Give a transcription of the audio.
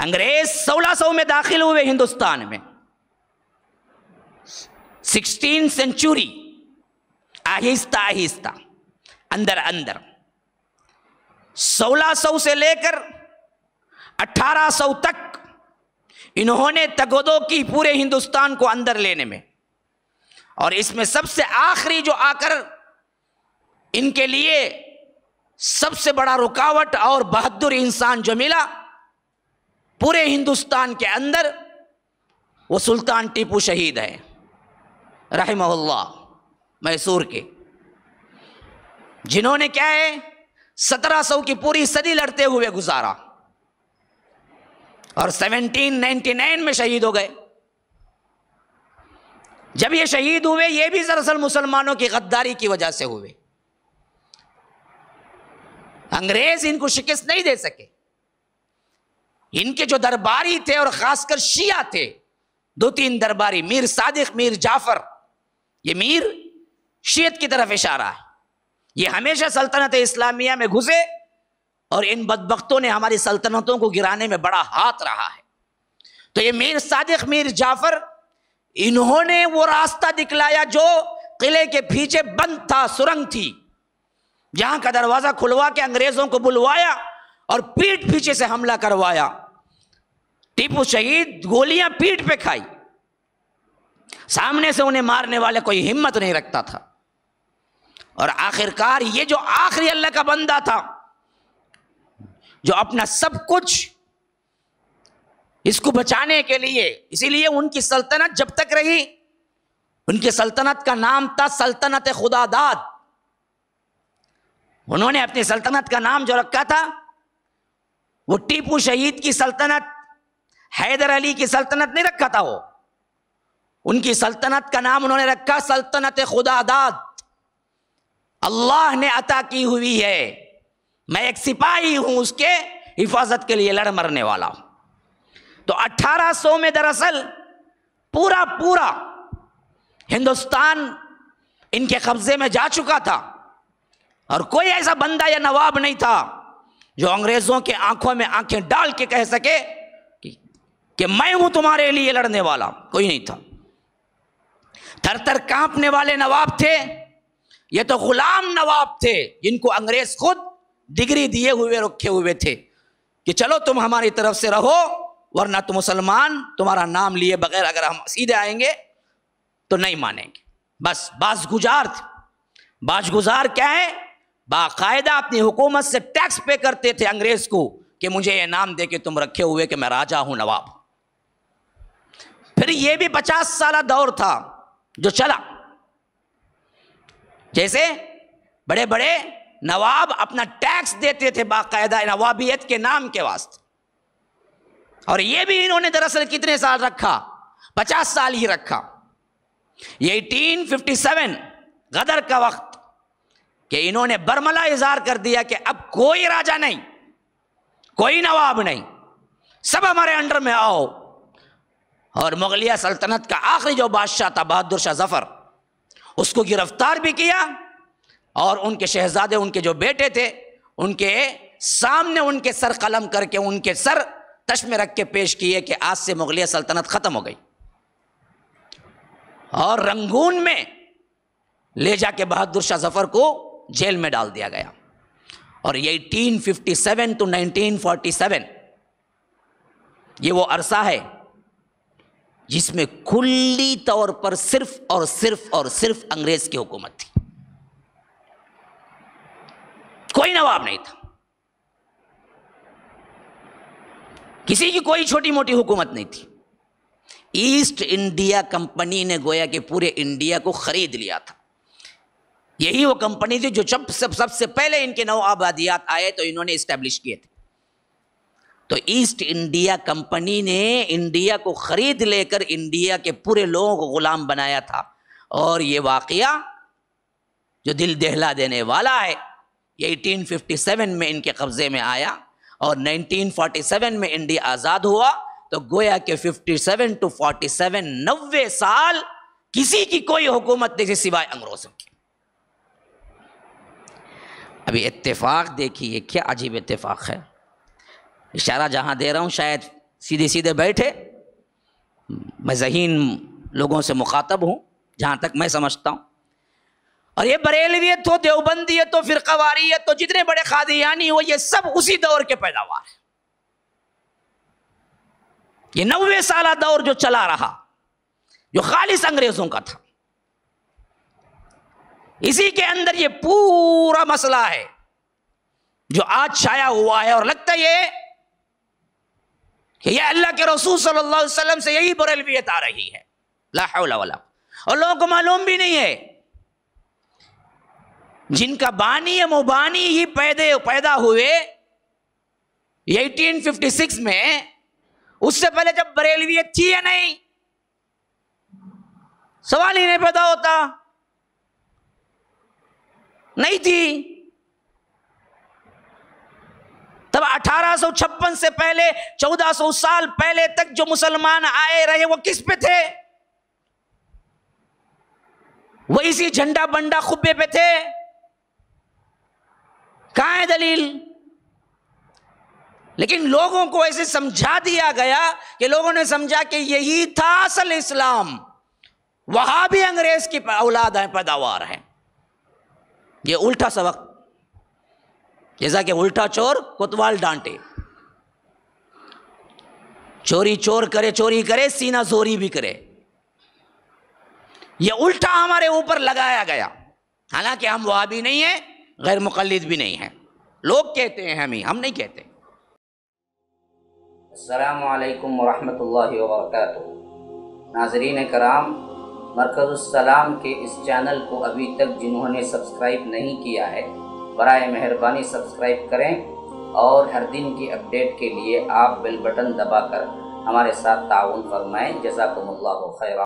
انگریز 1600 میں داخل ہوئے ہندوستان میں، 16 سینچوری، آہستہ آہستہ اندر اندر 1600 سے لے کر 1800 تک انہوں نے تگودو کی پورے ہندوستان کو اندر لینے میں، اور اس میں سب سے آخری جو آ کر ان کے لیے سب سے بڑا رکاوٹ اور بہادر انسان جو ملا پورے ہندوستان کے اندر، وہ سلطان ٹیپو شہید ہے رحمہ اللہ، میسور کے، جنہوں نے کیا ہے 1700 کی پوری صدی لڑتے ہوئے گزارا اور 1799 میں شہید ہو گئے۔ جب یہ شہید ہوئے، یہ بھی دراصل مسلمانوں کی غداری کی وجہ سے ہوئے۔ انگریز ان کو شکست نہیں دے سکے۔ ان کے جو درباری تھے، اور خاص کر شیعہ تھے، 2-3 درباری، میر صادق، میر جعفر، یہ میر شیعت کی طرف اشارہ ہے، یہ ہمیشہ سلطنت اسلامیہ میں گھسے اور ان بدبختوں نے ہماری سلطنتوں کو گرانے میں بڑا ہاتھ رہا ہے۔ تو یہ میر صادق، میر جعفر، انہوں نے وہ راستہ دکھلایا جو قلعے کے پیچھے بند تھا، سرنگ تھی، جہاں کا دروازہ کھلوا کے انگریزوں کو بلوایا اور پیٹھ پیچھے سے حملہ کروایا۔ ٹیپو شہید گولیاں پیٹھ پہ کھائی، سامنے سے انہیں مارنے والے کوئی ہمت نہیں رکھتا تھا، اور آخرکار یہ جو آخری اللہ کا بندہ تھا، جو اپنا سب کچھ اس کو بچانے کے لیے، اسی لیے ان کی سلطنت جب تک رہی، ان کی سلطنت کا نام تھا سلطنت خدا داد۔ انہوں نے اپنی سلطنت کا نام جو رکھا تھا وہ ٹیپو شہید کی سلطنت، حیدر علی کی سلطنت نہیں رکھا تھا، وہ ان کی سلطنت کا نام انہوں نے رکھا سلطنت خدا داد، اللہ نے عطا کی ہوئی ہے، میں ایک سپاہی ہوں اس کے حفاظت کے لیے لڑ مرنے والا ہوں۔ تو 1800 میں دراصل پورا ہندوستان ان کے قبضے میں جا چکا تھا، اور کوئی ایسا بندہ یا نواب نہیں تھا جو انگریزوں کے آنکھوں میں آنکھیں ڈال کے کہہ سکے کہ میں ہوں تمہارے لیے لڑنے والا، کوئی نہیں تھا۔ تھر تھر کانپنے والے نواب تھے، یہ تو غلام نواب تھے جن کو انگریز خود ڈگری دیے ہوئے رکھے ہوئے تھے کہ چلو تم ہماری طرف سے رہو، ورنہ تو مسلمان تمہارا نام لیے بغیر اگر ہم سیدھے آئیں گے تو نہیں مانیں گے۔ بس باز گزار تھے۔ باز گزار کیا ہے؟ باقاعدہ اپنی حکومت سے ٹیکس پے کرتے تھے انگریز کو کہ مجھے یہ نام دے کے تم رکھے ہوئے کہ میں راجہ ہوں، نواب۔ پھر یہ بھی 50 سالہ دور تھا جو چلا، جیسے بڑے بڑے نواب اپنا ٹیکس دیتے تھے باقاعدہ نوابیت کے نام کے واسطے، اور یہ بھی انہوں نے دراصل کتنے سال رکھا؟ 50 سال ہی رکھا۔ یہ 1857 غدر کا وقت کہ انہوں نے برملا اظہار کر دیا کہ اب کوئی راجہ نہیں، کوئی نواب نہیں، سب ہمارے انڈر میں آؤ، اور مغلیہ سلطنت کا آخری جو بادشاہ تھا بہادر شاہ ظفر، اس کو گرفتار بھی کیا، اور ان کے شہزادے، ان کے جو بیٹے تھے، ان کے سامنے ان کے سر قلم کر کے ان کے سر تش میں رکھ کے پیش کیے کہ آج سے مغلیہ سلطنت ختم ہو گئی، اور رنگون میں لے جا کے بہادر شاہ ظفر کو جیل میں ڈال دیا گیا۔ اور یہ 1857 to 1947 یہ وہ عرصہ ہے جس میں کلی طور پر صرف اور صرف انگریز کی حکومت تھی، کوئی نواب نہیں تھا، کسی کی کوئی چھوٹی موٹی حکومت نہیں تھی۔ ایسٹ انڈیا کمپنی نے گویا کہ پورے انڈیا کو خرید لیا تھا۔ یہی وہ کمپنی تھی جو سب سے پہلے ان کے نو آبادیات آئے تو انہوں نے اسٹیبلش کیے تھے۔ تو ایسٹ انڈیا کمپنی نے انڈیا کو خرید لے کر انڈیا کے پورے لوگوں کو غلام بنایا تھا، اور یہ واقعہ جو دل دہلا دینے والا ہے یہ 1857 میں ان کے قبضے میں آیا، اور 1947 میں انڈیا آزاد ہوا، تو گویا کہ 57 to 47 90 سال کسی کی کوئی حکومت نہیں تھی سوائے انگریزوں کی۔ ابھی اتفاق دیکھیے کیا عجیب اتفاق ہے، اشارہ جہاں دے رہا ہوں شاید سیدھے سیدھے بیٹھے. میں ذہین لوگوں سے مخاطب ہوں جہاں تک میں سمجھتا ہوں. اور یہ بریلویت ہو، دیوبندیت ہو، فرقہ واریت ہو، جتنے بڑے قادیانی ہو، یہ سب اسی دور کے پیداوار ہیں. یہ 90 سالہ دور جو چلا رہا، جو خالص انگریزوں کا تھا، اسی کے اندر یہ پورا مسئلہ ہے جو آج شائع ہوا ہے. اور لگتا یہ کہ یہ اللہ کے رسول صلی اللہ علیہ وسلم سے یہی بریلویت آ رہی ہے. لا حول ولا. اور لوگوں کو معلوم بھی نہیں ہے جن کا بانی یا مبانی ہی پیدا ہوئے 1856 میں، اس سے پہلے جب بریلویت تھی یا نہیں، سوال ہی نہیں پیدا ہوتا. نہیں تھی. تب 1856 سے پہلے 1400 سال پہلے تک جو مسلمان آئے رہے وہ کس پہ تھے؟ وہ اسی جھنڈا بنڈا خبے پہ تھے. کہاں ہے دلیل؟ لیکن لوگوں کو ایسے سمجھا دیا گیا کہ لوگوں نے سمجھا کہ یہی تھا اصل اسلام. وہاں بھی انگریز کی اولاد ہیں، پیداوار ہیں. یہ الٹا سبق، جیسا کہ الٹا چور کوتوال ڈانٹے. چوری چور کرے، چوری کرے، سینہ زوری بھی کرے. یہ الٹا ہمارے اوپر لگایا گیا. حالانکہ ہم وہابی نہیں ہیں، غیر مقلد بھی نہیں ہیں. لوگ کہتے ہیں، ہم نہیں کہتے. السلام علیکم ورحمۃ اللہ وبرکاتہ. ناظرین کرام، مرکز السلام کے اس چینل کو ابھی تک جنہوں نے سبسکرائب نہیں کیا ہے، برائے مہربانی سبسکرائب کریں، اور ہر دن کی اپڈیٹ کے لیے آپ بیل بٹن دبا کر ہمارے ساتھ تعاون فرمائیں. جزاکم اللہ خیرا.